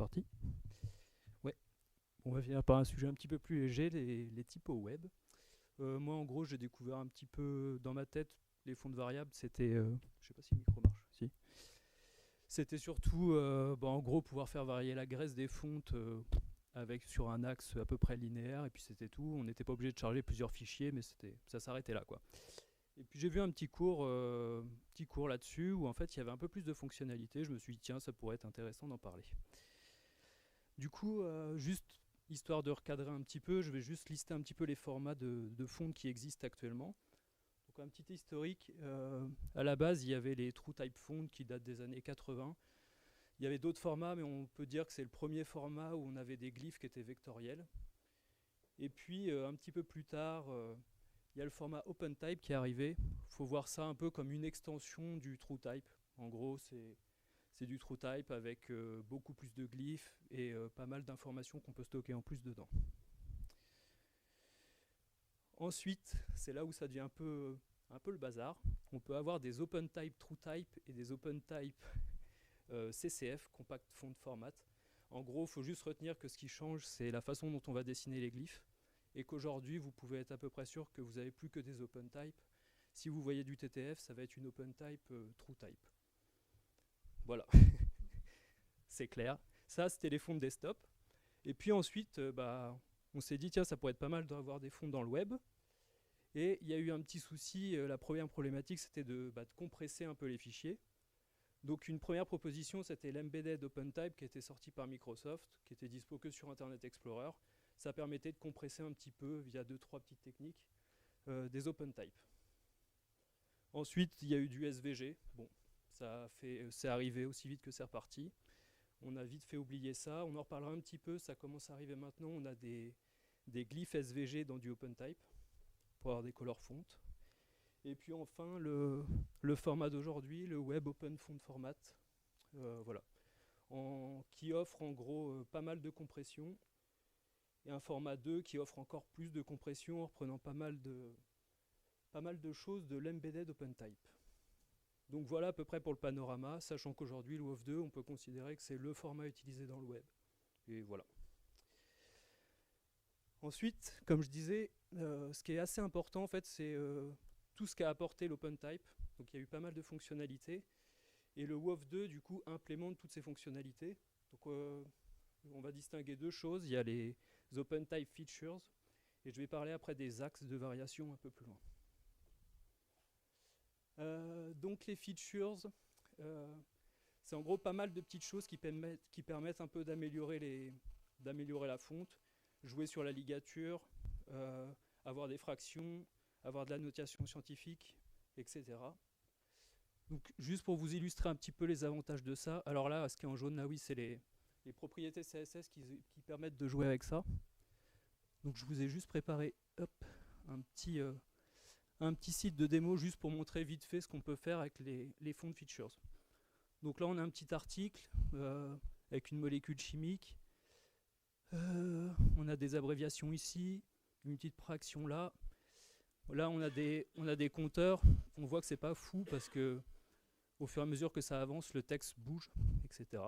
parti. Ouais, on va finir par un sujet un petit peu plus léger, les typos web. Moi, en gros, j'ai découvert un petit peu dans ma tête les fonds de variables. C'était, je sais pas si le micro marche, si. C'était surtout, en gros, pouvoir faire varier la graisse des fontes avec sur un axe à peu près linéaire, et puis c'était tout. On n'était pas obligé de charger plusieurs fichiers, mais ça s'arrêtait là, quoi. Et puis j'ai vu un petit cours là-dessus où en fait il y avait un peu plus de fonctionnalités. Je me suis dit tiens, ça pourrait être intéressant d'en parler. Du coup, juste histoire de recadrer un petit peu, je vais juste lister un petit peu les formats de fontes qui existent actuellement. Donc un petit historique, à la base il y avait les TrueType fonts qui datent des années 80. Il y avait d'autres formats, mais on peut dire que c'est le premier format où on avait des glyphes qui étaient vectoriels. Et puis un petit peu plus tard, il y a le format OpenType qui est arrivé. Il faut voir ça un peu comme une extension du TrueType. En gros, c'est du TrueType avec beaucoup plus de glyphes et pas mal d'informations qu'on peut stocker en plus dedans. Ensuite, c'est là où ça devient un peu le bazar. On peut avoir des OpenType TrueType et des OpenType CCF, Compact Font Format. En gros, il faut juste retenir que ce qui change, c'est la façon dont on va dessiner les glyphes, et qu'aujourd'hui, vous pouvez être à peu près sûr que vous n'avez plus que des OpenType. Si vous voyez du TTF, ça va être une OpenType TrueType. Voilà, c'est clair. Ça, c'était les fonts de desktop. Et puis ensuite, on s'est dit, tiens, ça pourrait être pas mal d'avoir des fonds dans le web. Et il y a eu un petit souci. La première problématique, c'était de compresser un peu les fichiers. Donc une première proposition, c'était l'Embedded OpenType qui était sorti par Microsoft, qui était dispo que sur Internet Explorer. Ça permettait de compresser un petit peu, via 2-3 petites techniques, des OpenType. Ensuite, il y a eu du SVG. Bon, c'est arrivé aussi vite que c'est reparti. On a vite fait oublier ça. On en reparlera un petit peu, ça commence à arriver maintenant. On a des glyphes SVG dans du OpenType pour avoir des color fonts. Et puis enfin, le format d'aujourd'hui, le Web Open Font Format, voilà, qui offre en gros pas mal de compression, et un format 2 qui offre encore plus de compression en reprenant pas mal de choses de l'embedded OpenType. Donc voilà à peu près pour le panorama, sachant qu'aujourd'hui le WOF2, on peut considérer que c'est le format utilisé dans le web. Et voilà. Ensuite, comme je disais, ce qui est assez important en fait, c'est tout ce qu'a apporté l'OpenType. Donc il y a eu pas mal de fonctionnalités. Et le WOF2, du coup, implémente toutes ces fonctionnalités. Donc on va distinguer deux choses. Il y a les OpenType features, et je vais parler après des axes de variation un peu plus loin. Donc les features, c'est en gros pas mal de petites choses qui permettent un peu d'améliorer la fonte, jouer sur la ligature, avoir des fractions, avoir de la notation scientifique, etc. Donc juste pour vous illustrer un petit peu les avantages de ça, alors là, ce qui est en jaune là, oui, c'est les propriétés CSS qui permettent de jouer avec ça. Donc je vous ai juste préparé un petit site de démo juste pour montrer vite fait ce qu'on peut faire avec les font features. Donc là on a un petit article avec une molécule chimique. On a des abréviations ici, une petite fraction là. Là on a des compteurs. On voit que c'est pas fou parce que au fur et à mesure que ça avance, le texte bouge, etc.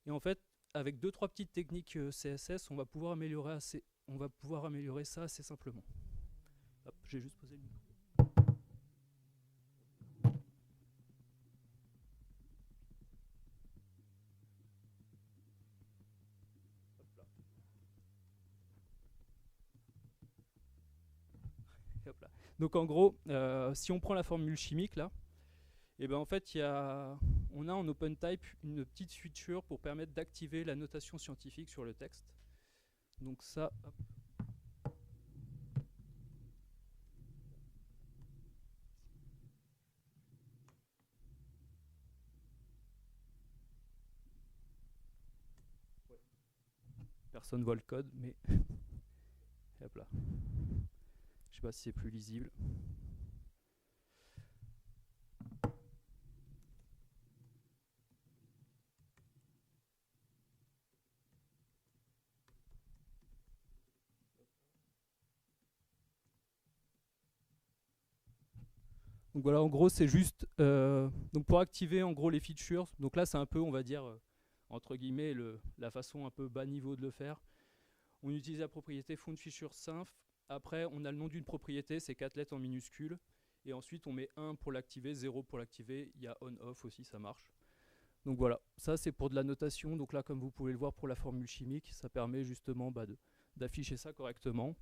Et en fait, avec 2-3 petites techniques CSS, on va pouvoir améliorer ça assez simplement. Hop, j'ai juste posé le micro. Hop là. Donc en gros, si on prend la formule chimique là, et ben en fait on a en OpenType une petite feature pour permettre d'activer la notation scientifique sur le texte. Donc ça, hop. Personne voit le code, mais hop là. Je sais pas si c'est plus lisible. Donc voilà, en gros, c'est juste donc pour activer en gros les features. Donc là, c'est un peu, on va dire, entre guillemets la façon un peu bas niveau de le faire. On utilise la propriété font_feature_synf. Après, on a le nom d'une propriété, c'est 4 lettres en minuscules. Et ensuite, on met 1 pour l'activer, 0 pour l'activer. Il y a on-off aussi, ça marche. Donc voilà, ça c'est pour de la notation. Donc là, comme vous pouvez le voir pour la formule chimique, ça permet justement d'afficher ça correctement.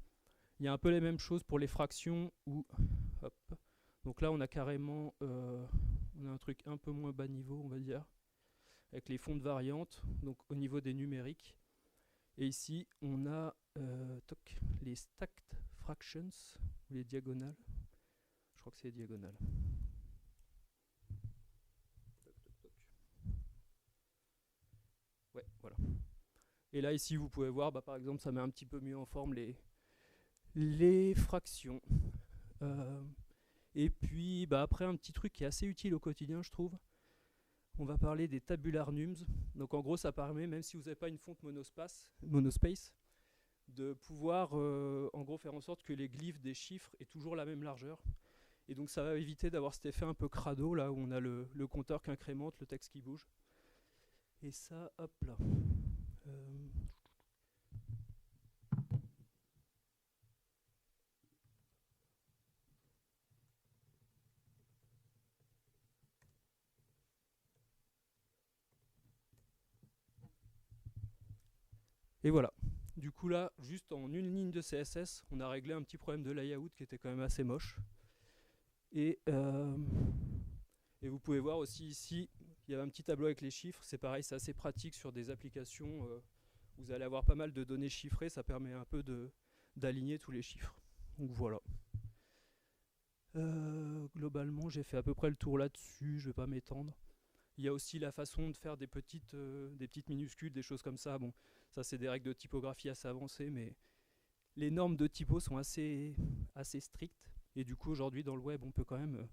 Il y a un peu les mêmes choses pour les fractions. Hop. Donc là, on a carrément on a un truc un peu moins bas niveau, on va dire, avec les fonds de variantes, donc au niveau des numériques. Et ici, on a les stacked fractions, ou les diagonales. Je crois que c'est les diagonales. Ouais, voilà. Et là, ici, vous pouvez voir, par exemple, ça met un petit peu mieux en forme les fractions. Et puis, après, un petit truc qui est assez utile au quotidien, je trouve. On va parler des tabular nums. Donc en gros, ça permet, même si vous n'avez pas une fonte monospace, de pouvoir en gros faire en sorte que les glyphes des chiffres aient toujours la même largeur. Et donc ça va éviter d'avoir cet effet un peu crado, là où on a le compteur qui incrémente, le texte qui bouge. Et ça, hop là. Et voilà. Du coup là, juste en une ligne de CSS, on a réglé un petit problème de layout qui était quand même assez moche. Et vous pouvez voir aussi ici, il y a un petit tableau avec les chiffres. C'est pareil, c'est assez pratique sur des applications. Vous allez avoir pas mal de données chiffrées, ça permet un peu d'aligner tous les chiffres. Donc voilà. Globalement, j'ai fait à peu près le tour là-dessus, je ne vais pas m'étendre. Il y a aussi la façon de faire des petites minuscules, des choses comme ça. Bon, ça c'est des règles de typographie assez avancées, mais les normes de typo sont assez strictes. Et du coup, aujourd'hui, dans le web, on peut quand même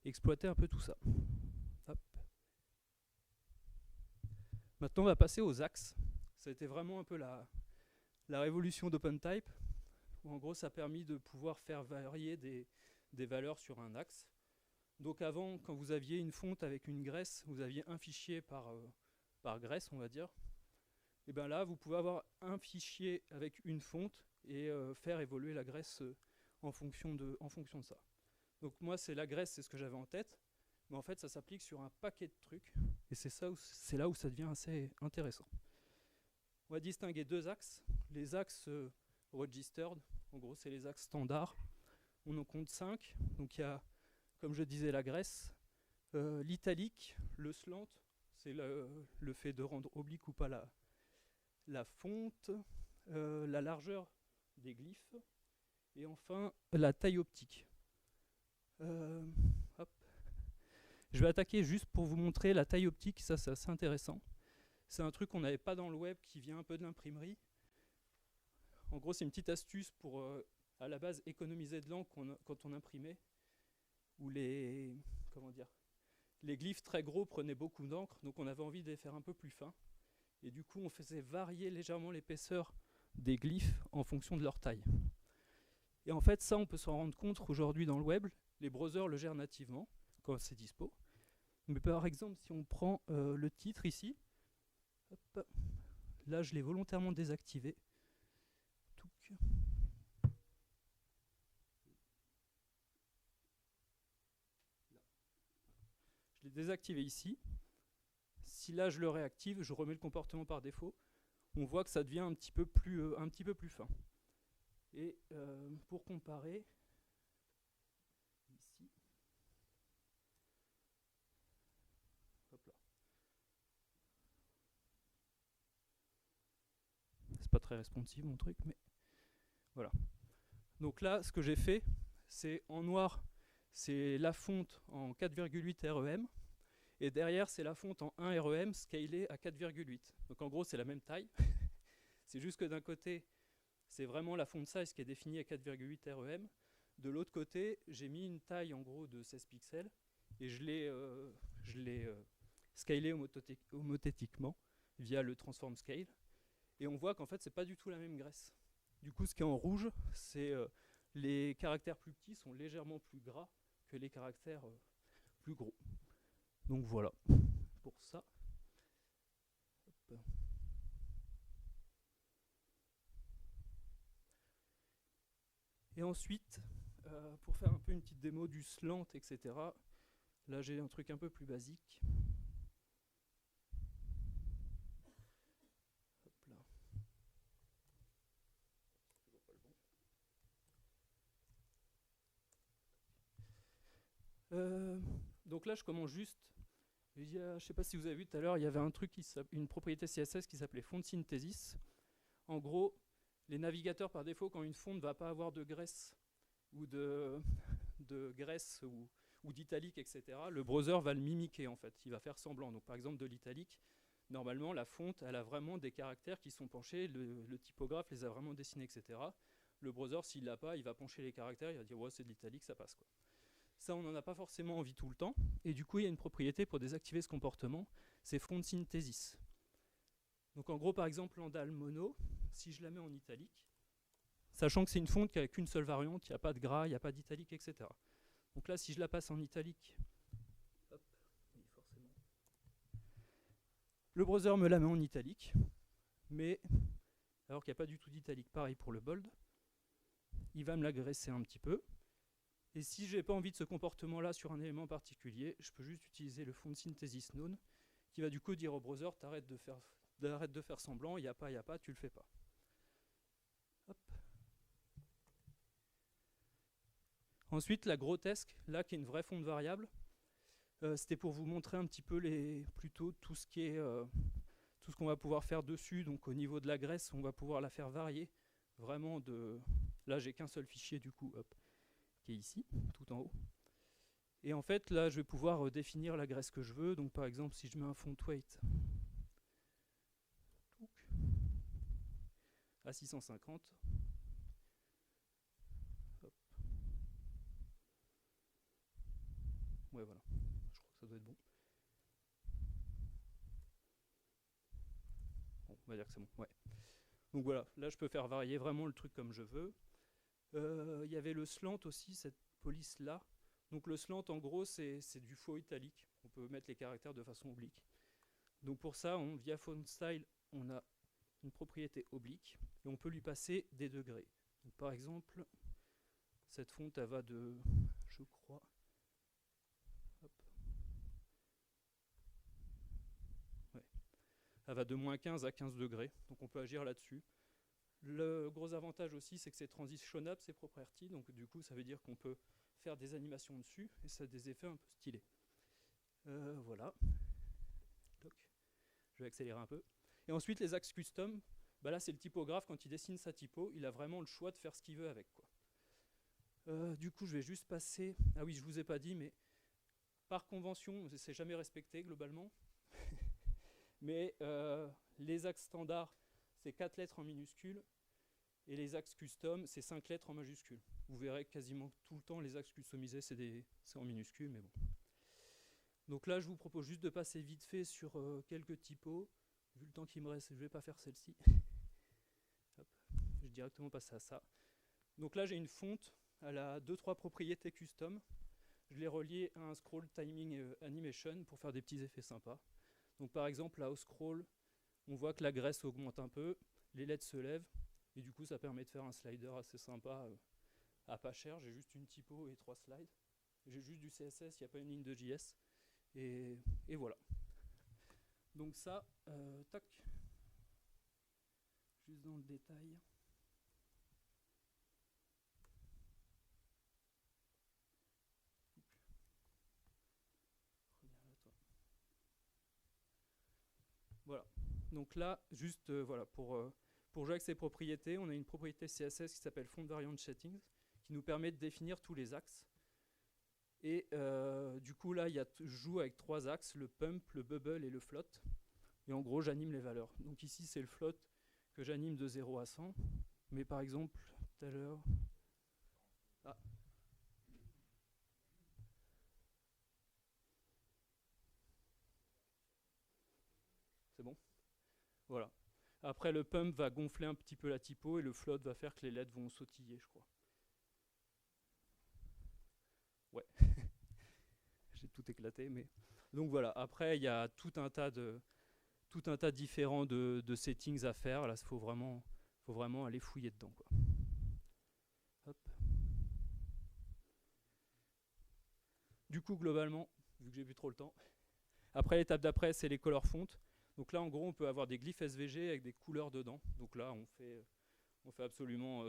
exploiter un peu tout ça. Hop. Maintenant, on va passer aux axes. Ça a été vraiment un peu la révolution d'OpenType. En gros, ça a permis de pouvoir faire varier des valeurs sur un axe. Donc avant, quand vous aviez une fonte avec une graisse, vous aviez un fichier par graisse, on va dire. Et bien là, vous pouvez avoir un fichier avec une fonte et faire évoluer la graisse en fonction de ça. Donc moi, c'est la graisse, c'est ce que j'avais en tête. Mais en fait, ça s'applique sur un paquet de trucs. Et c'est là où ça devient assez intéressant. On va distinguer deux axes. Les axes registered, en gros, c'est les axes standards. On en compte 5. Donc il y a, comme je disais, la graisse, l'italique, le slant, c'est le fait de rendre oblique ou pas la fonte, la largeur des glyphes, et enfin la taille optique. Hop. Je vais attaquer juste pour vous montrer la taille optique, ça c'est assez intéressant. C'est un truc qu'on n'avait pas dans le web qui vient un peu de l'imprimerie. En gros, c'est une petite astuce pour, à la base, économiser de l'encre quand on imprimait, où les glyphes très gros prenaient beaucoup d'encre, donc on avait envie de les faire un peu plus fins. Et du coup, on faisait varier légèrement l'épaisseur des glyphes en fonction de leur taille. Et en fait, ça, on peut s'en rendre compte aujourd'hui dans le web. Les browsers le gèrent nativement, quand c'est dispo. Mais par exemple, si on prend le titre ici, hop, là, je l'ai volontairement désactivé. Je l'ai désactivé ici. Si là je le réactive, je remets le comportement par défaut, on voit que ça devient un petit peu plus fin. Et pour comparer, ici, hop là. C'est pas très responsive mon truc, mais voilà. Donc là, ce que j'ai fait, c'est en noir, c'est la fonte en 4,8 REM. Et derrière, c'est la fonte en 1 REM scalée à 4,8. Donc en gros, c'est la même taille. C'est juste que d'un côté, c'est vraiment la font size qui est définie à 4,8 REM. De l'autre côté, j'ai mis une taille en gros de 16 pixels et je l'ai scalé homothétiquement via le transform scale. Et on voit qu'en fait, c'est pas du tout la même graisse. Du coup, ce qui est en rouge, c'est les caractères plus petits sont légèrement plus gras que les caractères plus gros. Donc voilà, pour ça. Et ensuite, pour faire un peu une petite démo du slant, etc., là j'ai un truc un peu plus basique. Hop là. Donc là je commence juste. Je ne sais pas si vous avez vu tout à l'heure, il y avait un truc une propriété CSS qui s'appelait font synthesis. En gros, les navigateurs par défaut, quand une font ne va pas avoir de graisse ou de graisse ou d'italique, etc., le browser va le mimiquer en fait. Il va faire semblant. Donc par exemple de l'italique, normalement la fonte, elle a vraiment des caractères qui sont penchés, le typographe les a vraiment dessinés, etc. Le browser, s'il l'a pas, il va pencher les caractères, il va dire ouais c'est de l'italique, ça passe quoi. Ça, on n'en a pas forcément envie tout le temps. Et du coup, il y a une propriété pour désactiver ce comportement, c'est font synthesis. Donc en gros, par exemple, l'andal mono, si je la mets en italique, sachant que c'est une fonte qui n'a qu'une seule variante, il n'y a pas de gras, il n'y a pas d'italique, etc. Donc là, si je la passe en italique, hop, oui, forcément. Le browser me la met en italique, mais alors qu'il n'y a pas du tout d'italique, pareil pour le bold, il va me l'agresser un petit peu. Et si je n'ai pas envie de ce comportement-là sur un élément particulier, je peux juste utiliser le font synthesis none, qui va du coup dire au browser, t'arrêtes de faire semblant, il n'y a pas, tu le fais pas. Hop. Ensuite, la grotesque, là qui est une vraie fonte variable, c'était pour vous montrer un petit peu plutôt tout ce qui est tout ce qu'on va pouvoir faire dessus. Donc au niveau de la graisse, on va pouvoir la faire varier vraiment de. Là, j'ai qu'un seul fichier du coup, hop, qui est ici, tout en haut. Et en fait, là, je vais pouvoir définir la graisse que je veux. Donc par exemple, si je mets un font weight à 650, hop. Ouais, voilà. Je crois que ça doit être bon. Bon, on va dire que c'est bon. Ouais. Donc voilà, là, je peux faire varier vraiment le truc comme je veux. Il y avait le slant aussi, cette police-là. Donc le slant, en gros, c'est du faux italique. On peut mettre les caractères de façon oblique. Donc pour ça, via font style, on a une propriété oblique et on peut lui passer des degrés. Donc par exemple, cette fonte, elle va de, je crois, hop, ouais, elle va de moins 15 à 15 degrés. Donc on peut agir là-dessus. Le gros avantage aussi, c'est que c'est transitionnable, ces properties. Donc du coup, ça veut dire qu'on peut faire des animations dessus et ça a des effets un peu stylés. Voilà. Donc, je vais accélérer un peu. Et ensuite, les axes custom. Bah là, c'est le typographe, quand il dessine sa typo, il a vraiment le choix de faire ce qu'il veut avec, quoi. Du coup, je vais juste passer. Ah oui, je vous ai pas dit, mais par convention, c'est jamais respecté globalement. Mais les axes standards, c'est 4 lettres en minuscules. Et les axes custom, c'est 5 lettres en majuscules. Vous verrez quasiment tout le temps, les axes customisés, c'est en minuscules, mais bon. Donc là, je vous propose juste de passer vite fait sur quelques typos. Vu le temps qui me reste, je ne vais pas faire celle-ci. Hop, je vais directement passer à ça. Donc là, j'ai une fonte, elle a 2-3 propriétés custom. Je l'ai reliée à un scroll timing animation pour faire des petits effets sympas. Donc par exemple, là, au scroll, on voit que la graisse augmente un peu, les lettres se lèvent, et du coup, ça permet de faire un slider assez sympa, à pas cher. J'ai juste une typo et 3 slides. J'ai juste du CSS, il n'y a pas une ligne de JS. Et voilà. Donc ça, tac, juste dans le détail. Voilà. Donc là, juste voilà, pour jouer avec ces propriétés, on a une propriété CSS qui s'appelle font variant settings, qui nous permet de définir tous les axes. Et du coup, là, je joue avec 3 axes, le pump, le bubble et le float. Et en gros, j'anime les valeurs. Donc ici, c'est le float que j'anime de 0 à 100. Mais par exemple, tout à l'heure... Ah. C'est bon? Voilà. Après, le pump va gonfler un petit peu la typo et le float va faire que les lettres vont sautiller, je crois. Ouais. J'ai tout éclaté, mais... Donc voilà, après, il y a tout un tas tout un tas différents de settings à faire. Là, il faut vraiment aller fouiller dedans, quoi. Hop. Du coup, globalement, vu que j'ai plus trop le temps, après l'étape d'après, c'est les color fonts. Donc là, en gros, on peut avoir des glyphes SVG avec des couleurs dedans. Donc là, on fait absolument...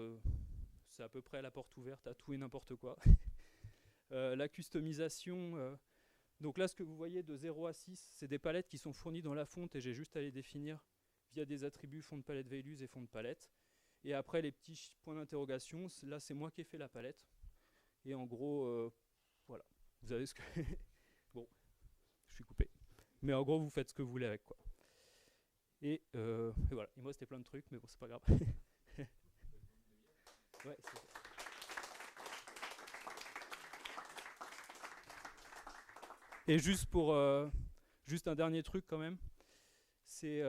c'est à peu près la porte ouverte à tout et n'importe quoi. La customisation... donc là, ce que vous voyez de 0 à 6, c'est des palettes qui sont fournies dans la fonte et j'ai juste à les définir via des attributs font de palette values et font de palette. Et après, les petits points d'interrogation, là, c'est moi qui ai fait la palette. Et en gros, voilà. Vous avez ce que... Bon, je suis coupé. Mais en gros, vous faites ce que vous voulez avec, quoi. Et voilà, il me restait plein de trucs, mais bon, c'est pas grave. Ouais, c'est ça. Et juste un dernier truc quand même, c'est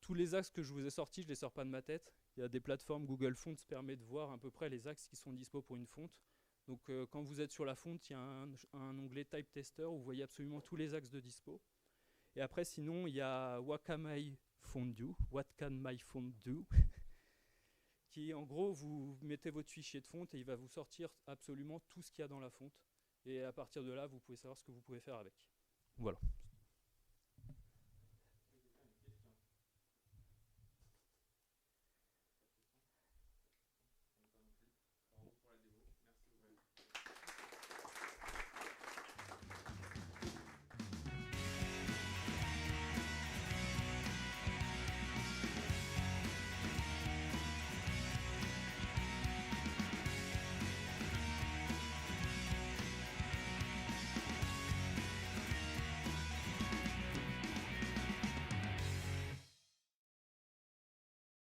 tous les axes que je vous ai sortis, je les sors pas de ma tête. Il y a des plateformes, Google Fonts permet de voir à peu près les axes qui sont dispo pour une fonte. Donc quand vous êtes sur la fonte, il y a un onglet Type Tester où vous voyez absolument tous les axes de dispo. Et après, sinon, il y a What Can My Font Do qui, en gros, vous mettez votre fichier de fonte et il va vous sortir absolument tout ce qu'il y a dans la fonte. Et à partir de là, vous pouvez savoir ce que vous pouvez faire avec. Voilà.